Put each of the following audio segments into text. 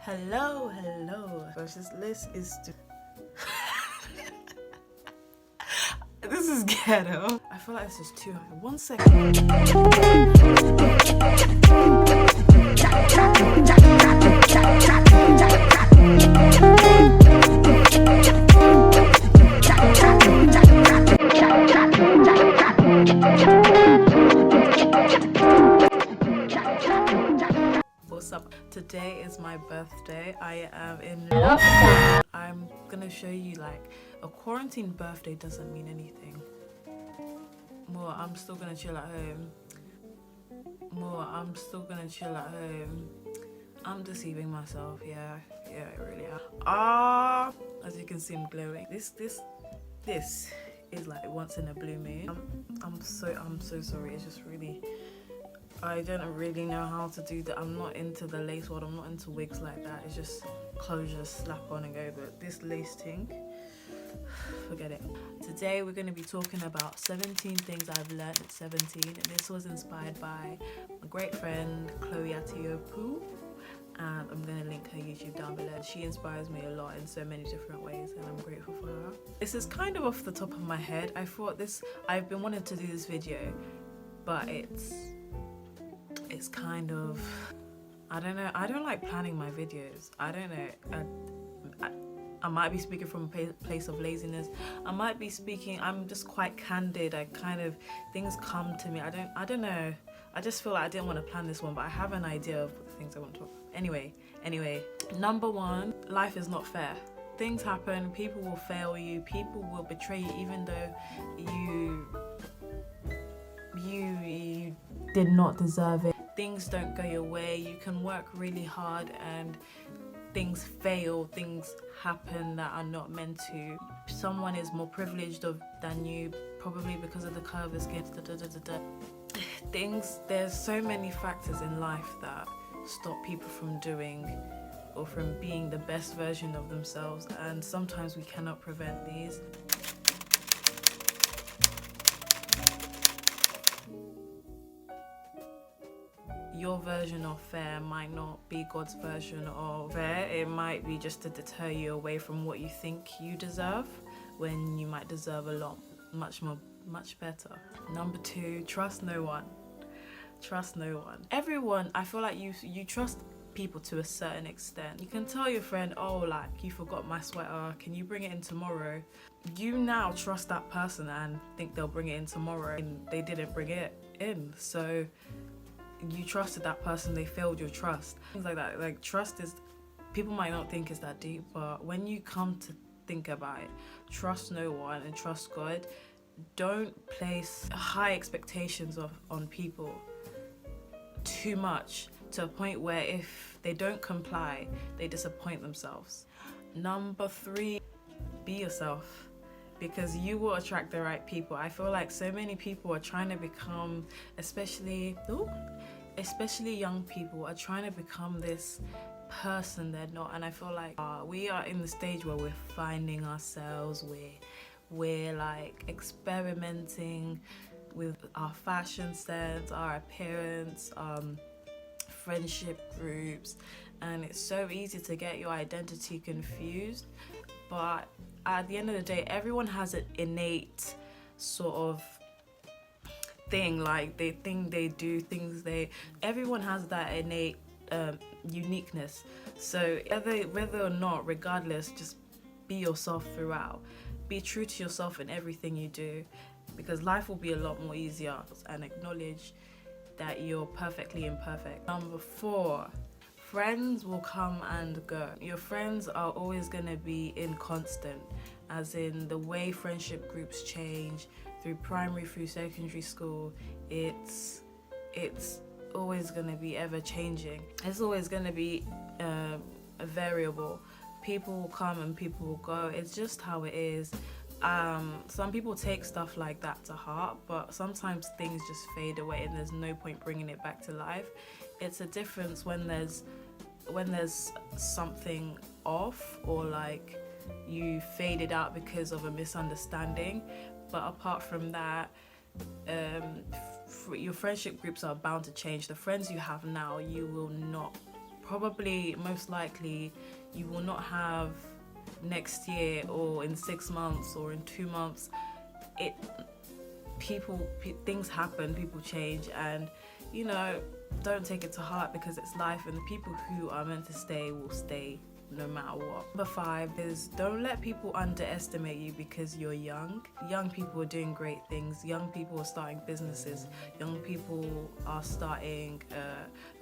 Hello. Gosh, this list is this is ghetto. I feel like this is too high. 1 second. What's up? Today is my birthday. I am in lockdown. I'm gonna show you like a quarantine birthday doesn't mean anything. More, I'm still gonna chill at home. I'm deceiving myself. Yeah, I really am. As you can see, I'm glowing. This is like once in a blue moon. I'm so sorry. It's just really. I don't really know how to do that. I'm not into the lace world. I'm not into wigs like that. It's just clothes, just slap on and go. But this lace thing, forget it. Today we're going to be talking about 17 things I've learned at 17. And this was inspired by my great friend Chloe Atiopu. And I'm going to link her YouTube down below. She inspires me a lot in so many different ways and I'm grateful for her. This is kind of off the top of my head. I've been wanting to do this video, but it's kind of, I don't know, I don't like planning my videos. I don't know, I might be speaking from a place of laziness. I'm just quite candid. Things come to me. I don't know. I just feel like I didn't want to plan this one, but I have an idea of the things I want to talk about. Anyway, number one, life is not fair. Things happen, people will fail you, people will betray you even though you did not deserve it. Things don't go your way. You can work really hard and things fail, things happen that are not meant to. Someone is more privileged than you, probably because of the color of the skin. There's so many factors in life that stop people from doing or from being the best version of themselves, and sometimes we cannot prevent these. Your version of fair might not be God's version of fair. It might be just to deter you away from what you think you deserve, when you might deserve a lot, much better. Number two, trust no one. Trust no one. Everyone, I feel like you trust people to a certain extent. You can tell your friend, oh, like, you forgot my sweater, can you bring it in tomorrow? You now trust that person and think they'll bring it in tomorrow, and they didn't bring it in. So you trusted that person, they failed your trust. Things like that. Like, trust is, people might not think it's that deep, but when you come to think about it, trust no one and trust God. Don't place high expectations on people too much, to a point where if they don't comply, they disappoint themselves. Number three, be yourself, because you will attract the right people. I feel like so many people are trying to become, especially young people are trying to become this person they're not, and I feel like we are in the stage where we're finding ourselves, we're like experimenting with our fashion sense, our appearance, friendship groups, and it's so easy to get your identity confused. But at the end of the day, everyone has an innate sort of thing, like they think they do things, everyone has that innate uniqueness. So whether or not, regardless, just be yourself throughout. Be true to yourself in everything you do, because life will be a lot more easier, and acknowledge that you're perfectly imperfect. Number four, friends will come and go. Your friends are always going to be inconstant, as in the way friendship groups change through primary through secondary school. It's always going to be ever changing. It's always going to be a variable. People will come and people will go. It's just how it is. Some people take stuff like that to heart, but sometimes things just fade away and there's no point bringing it back to life. It's a difference when there's something off, or like you faded out because of a misunderstanding. But apart from that, your friendship groups are bound to change. The friends you have now, you will not probably, most likely, you will not have next year or in 6 months or in 2 months. Things happen, people change, and you know, don't take it to heart, because it's life, and the people who are meant to stay will stay no matter what. Number 5 is, don't let people underestimate you because you're young. Young people are doing great things. Young people are starting businesses. Young people are starting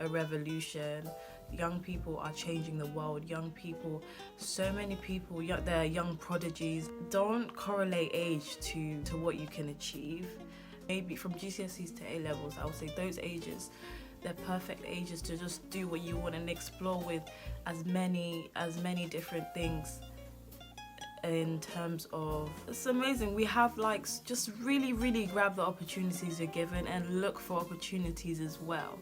a revolution. Young people are changing the world. Young people, so many people, they're young prodigies. Don't correlate age to what you can achieve. Maybe from GCSEs to A levels, I would say those ages, they're perfect ages to just do what you want and explore with as many different things. In terms of, it's amazing. We have like, just really grab the opportunities you're given and look for opportunities as well.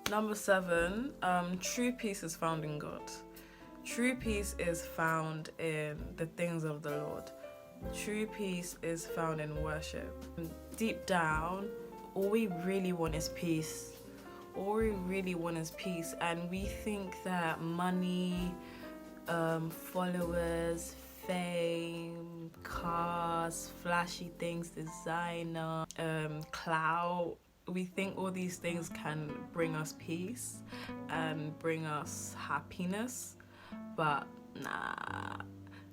Number 7, true peace is found in God. True peace is found in the things of the Lord. True peace is found in worship. Deep down, all we really want is peace. All we really want is peace, and we think that money, followers, fame, cars, flashy things, designer, clout, we think all these things can bring us peace and bring us happiness, but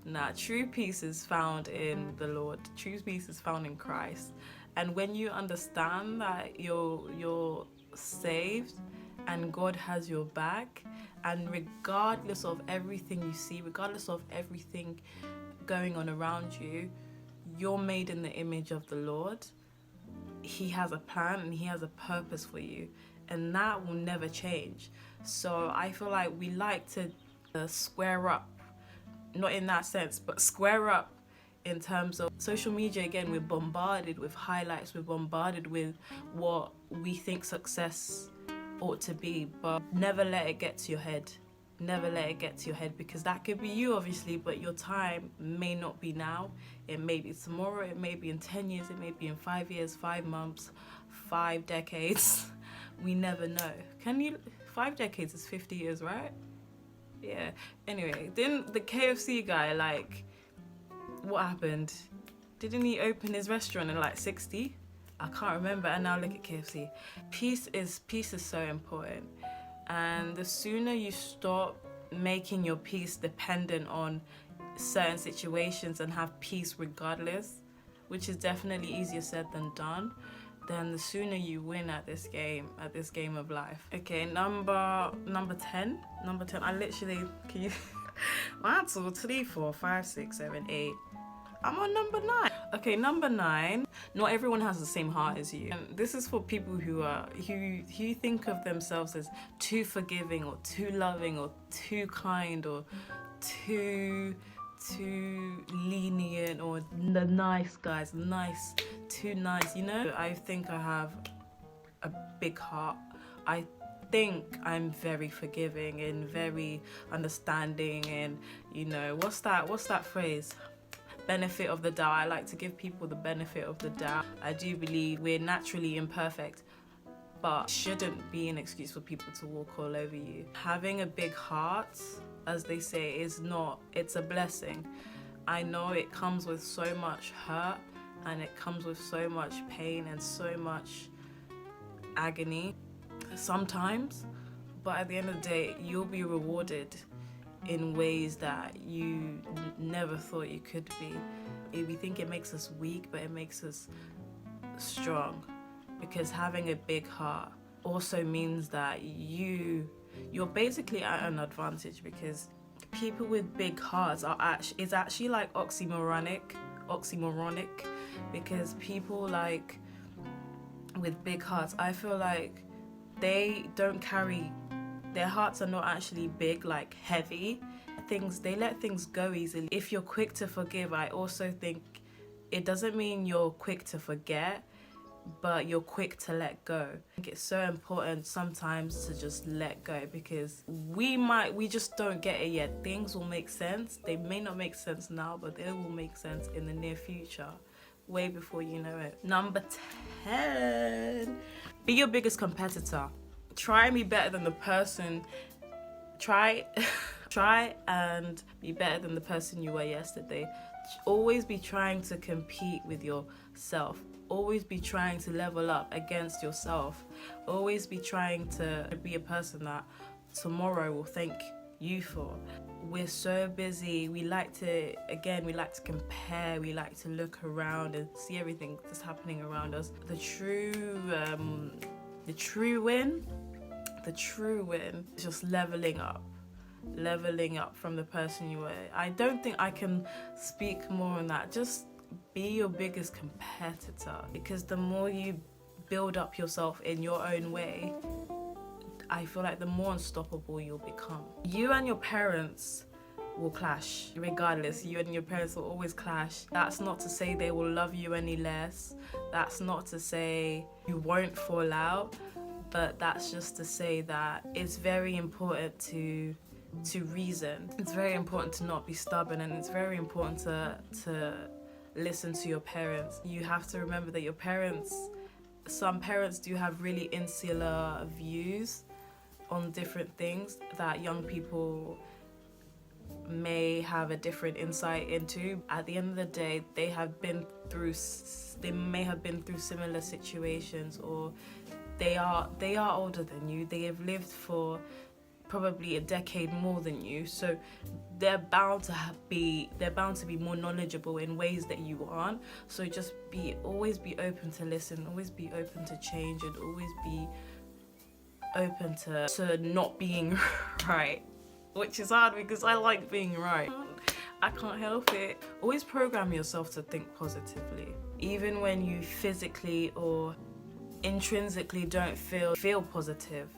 nah, true peace is found in the Lord. True peace is found in Christ. And when you understand that you're saved and God has your back, and regardless of everything you see, regardless of everything going on around you, you're made in the image of the Lord. He has a plan and he has a purpose for you, and that will never change. So I feel like we like to square up, not in that sense, but square up in terms of social media. Again, we're bombarded with highlights, we're bombarded with what we think success ought to be, but never let it get to your head. Never let it get to your head, because that could be you, obviously, but your time may not be now. It may be tomorrow, it may be in 10 years, it may be in 5 years, 5 months, 5 decades. We never know. 5 decades is 50 years, right? Yeah. Anyway, didn't the KFC guy, like, what happened? Didn't he open his restaurant in like 60? I can't remember, and now look at KFC. Peace is so important. And the sooner you stop making your peace dependent on certain situations and have peace regardless, which is definitely easier said than done, then the sooner you win at this game of life. Okay, number 10. I literally, can you 1, 2, 3, 4, 5, 6, 7, 8. I'm on number 9. Okay, number 9. Not everyone has the same heart as you. And this is for people who think of themselves as too forgiving or too loving or too kind or too lenient, or the nice guys, too nice, you know? I think I have a big heart. I think I'm very forgiving and very understanding, and you know, what's that phrase? Benefit of the doubt. I like to give people the benefit of the doubt. I do believe we're naturally imperfect, but shouldn't be an excuse for people to walk all over you. Having a big heart, as they say, it's a blessing. I know it comes with so much hurt, and it comes with so much pain and so much agony sometimes, but at the end of the day, you'll be rewarded in ways that you never thought you could be. We think it makes us weak, but it makes us strong, because having a big heart also means that you're basically at an advantage, because people with big hearts it's actually like oxymoronic, because people like with big hearts, I feel like they don't carry, their hearts are not actually big, like heavy. They let things go easily. If you're quick to forgive, I also think it doesn't mean you're quick to forget, but you're quick to let go. I think it's so important sometimes to just let go, because we just don't get it yet. Things will make sense. They may not make sense now, but they will make sense in the near future, way before you know it. Number 10. Be your biggest competitor. Try and be better than the person. Try and be better than the person you were yesterday. Always be trying to compete with yourself. Always be trying to level up against yourself. Always be trying to be a person that tomorrow will thank you for. We're so busy. We like to compare. We like to look around and see everything that's happening around us. The true win is just leveling up from the person you were. I don't think I can speak more on that. Just be your biggest competitor, because the more you build up yourself in your own way, I feel like the more unstoppable you'll become. You and your parents will clash regardless. You and your parents will always clash. That's not to say they will love you any less. That's not to say you won't fall out, but that's just to say that it's very important to reason. It's very important to not be stubborn, and it's very important to listen to your parents. You have to remember that some parents do have really insular views on different things that young people may have a different insight into. At the end of the day, they may have been through similar situations, or they are older than you. They have lived for probably a decade more than you, so they're bound to be more knowledgeable in ways that you aren't. So just always be open to listen, always be open to change, and always be open to not being right, which is hard because I like being right. I can't help it. Always program yourself to think positively, even when you physically or intrinsically don't feel positive.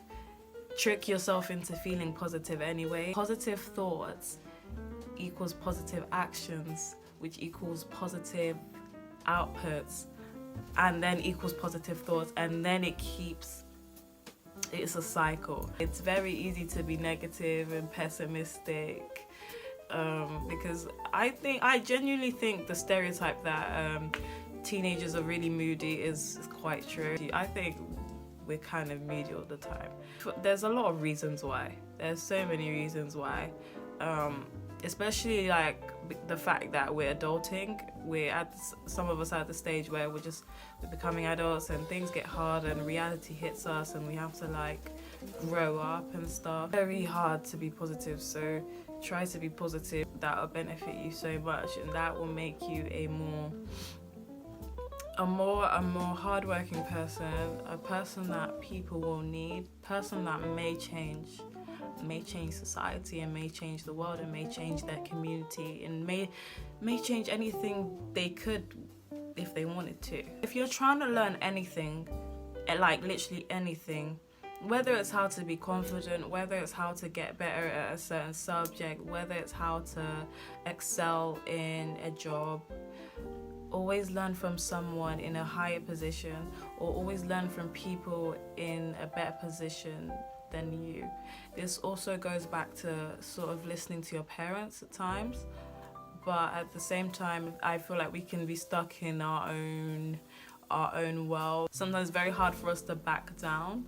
Trick yourself into feeling positive anyway. Positive thoughts equals positive actions, which equals positive outputs, and then equals positive thoughts, and then it's a cycle. It's very easy to be negative and pessimistic, because I genuinely think the stereotype that teenagers are really moody is quite true. I think we're kind of moody all the time. There's a lot of reasons why. There's so many reasons why, especially like the fact that we're adulting. Some of us are at the stage where we're becoming adults, and things get hard and reality hits us, and we have to like grow up and stuff. Very hard to be positive, so try to be positive. That will benefit you so much, and that will make you a more hardworking person, a person that people will need, a person that may change society, and may change the world, and may change their community, and may change anything they could if they wanted to. If you're trying to learn anything, like literally anything, whether it's how to be confident, whether it's how to get better at a certain subject, whether it's how to excel in a job, always learn from someone in a higher position, or always learn from people in a better position than you. This also goes back to sort of listening to your parents at times, but at the same time, I feel like we can be stuck in our own world. Sometimes it's very hard for us to back down,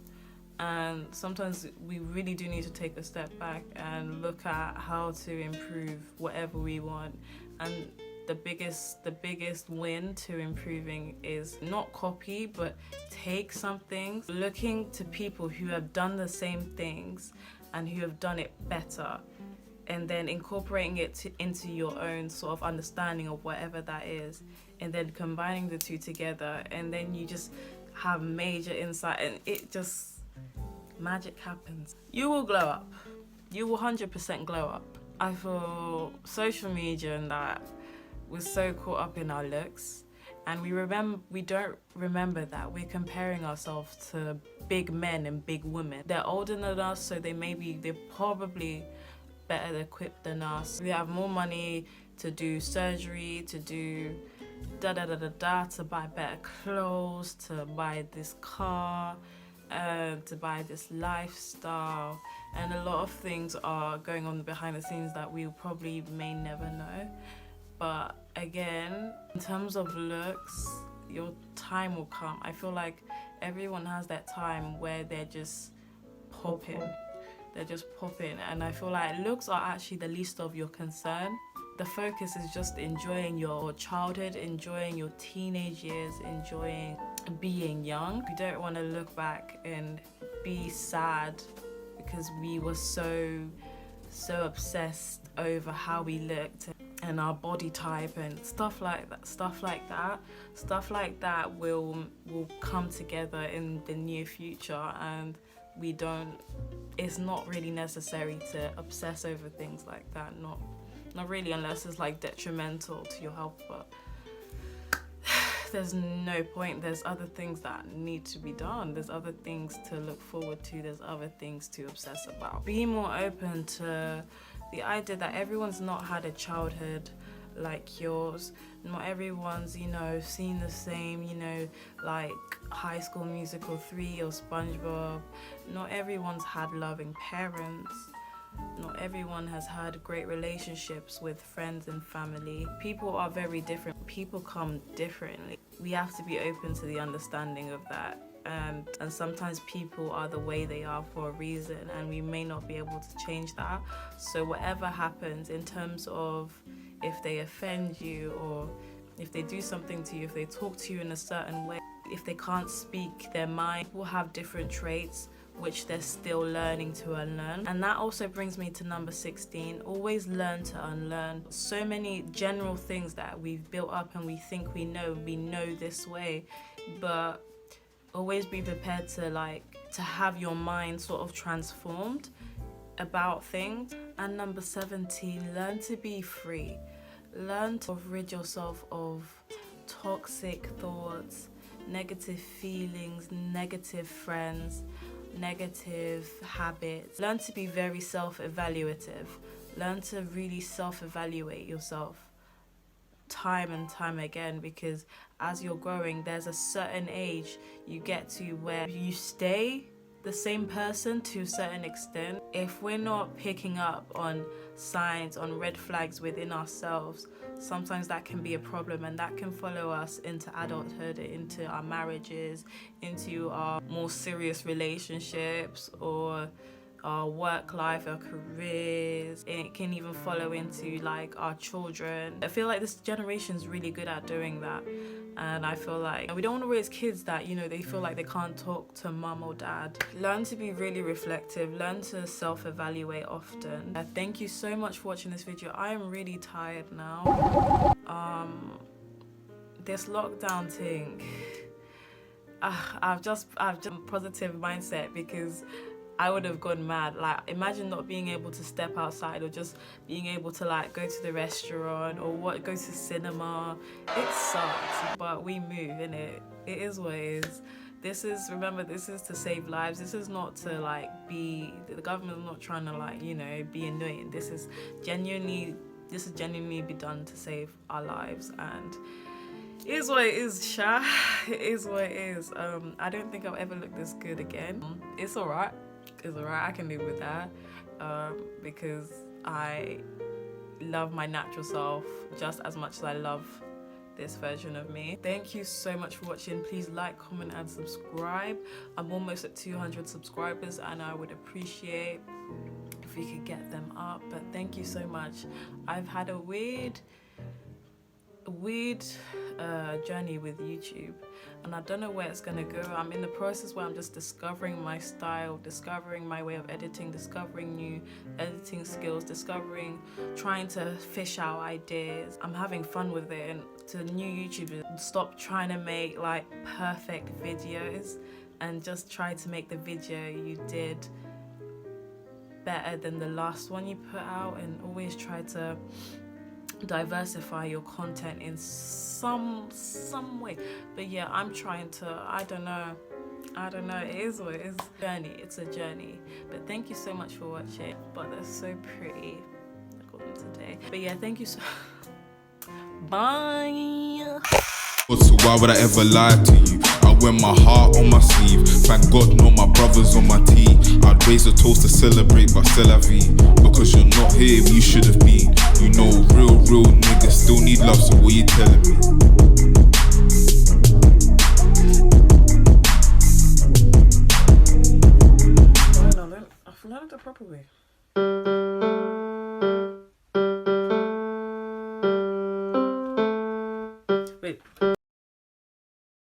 and sometimes we really do need to take a step back and look at how to improve whatever we want. And the biggest win to improving is not copy, but take something, looking to people who have done the same things and who have done it better, and then incorporating it into your own sort of understanding of whatever that is, and then combining the two together, and then you just have major insight, and magic happens. You will glow up. You will 100% glow up. I feel social media and that, we're so caught up in our looks, and we don't remember that we're comparing ourselves to big men and big women. They're older than us, so they're probably better equipped than us. They have more money to do surgery, to do to buy better clothes, to buy this car, to buy this lifestyle, and a lot of things are going on behind the scenes that we probably may never know. But again, in terms of looks, your time will come. I feel like Everyone has that time where they're just popping. They're just popping. And I feel like looks are actually the least of your concern. The focus is just enjoying your childhood, enjoying your teenage years, enjoying being young. You don't want to look back and be sad because we were so obsessed over how we looked and our body type and stuff like that will come together in the near future, and it's not really necessary to obsess over things like that, not really, unless it's like detrimental to your health. But there's no point. There's other things that need to be done. There's other things to look forward to. There's other things to obsess about. Be more open to the idea that everyone's not had a childhood like yours. Not everyone's, seen the same, like High School Musical 3 or SpongeBob. Not everyone's had loving parents. Not everyone has had great relationships with friends and family. People are very different. People come differently. We have to be open to the understanding of that. And sometimes people are the way they are for a reason, and we may not be able to change that. So whatever happens in terms of if they offend you, or if they do something to you, if they talk to you in a certain way, if they can't speak their mind, will have different traits which they're still learning to unlearn. And that also brings me to number 16, always learn to unlearn. So many general things that we've built up and we think we know this way, but always be prepared to have your mind sort of transformed about things. And number 17, learn to be free. Learn to rid yourself of toxic thoughts, negative feelings, negative friends, negative habits. Learn to be very self-evaluative. Learn to really self-evaluate yourself time and time again, because as you're growing, there's a certain age you get to where you stay the same person to a certain extent. If we're not picking up on signs, on red flags within ourselves, sometimes that can be a problem, and that can follow us into adulthood, into our marriages, into our more serious relationships, or our work life, our careers. It can even follow into like our children. I feel like this generation is really good at doing that, and I feel like we don't want to raise kids that they feel like they can't talk to mum or dad. Learn to be really reflective. Learn to self-evaluate often. Thank you so much for watching this video. I am really tired now. This lockdown thing, I've just positive mindset, because I would have gone mad. Like, imagine not being able to step outside, or just being able to go to the restaurant, or go to cinema. It sucks, but we move, innit? It is what it is. Remember, this is to save lives. This is not to the government is not trying to be annoying. This is genuinely be done to save our lives, and it is what it is, Sha. It is what it is. I don't think I'll ever look this good again. It's alright. It's alright. I can live with that, because I love my natural self just as much as I love this version of me. Thank you so much for watching. Please like, comment and subscribe. I'm almost at 200 subscribers, and I would appreciate if we could get them up. But thank you so much. I've had a weird journey with YouTube, and I don't know where it's gonna go. I'm in the process where I'm just discovering my style, discovering my way of editing, discovering new editing skills, trying to fish out ideas. I'm having fun with it, and to new YouTubers, stop trying to make perfect videos, and just try to make the video you did better than the last one you put out, and always try to diversify your content in some way. But yeah, I'm trying to, I don't know, it is what it is. It's a journey. But thank you so much for watching. But they're so pretty. I got them today. But yeah, thank you so bye. So why would I ever lie to you? I wear my heart on my sleeve. Thank God no my brothers on my team. I'd raise a toast to celebrate, but c'est la vie. Because you're not here where you should have been. You know real niggas still need love, so what you telling me? Learn it the proper way. Wait.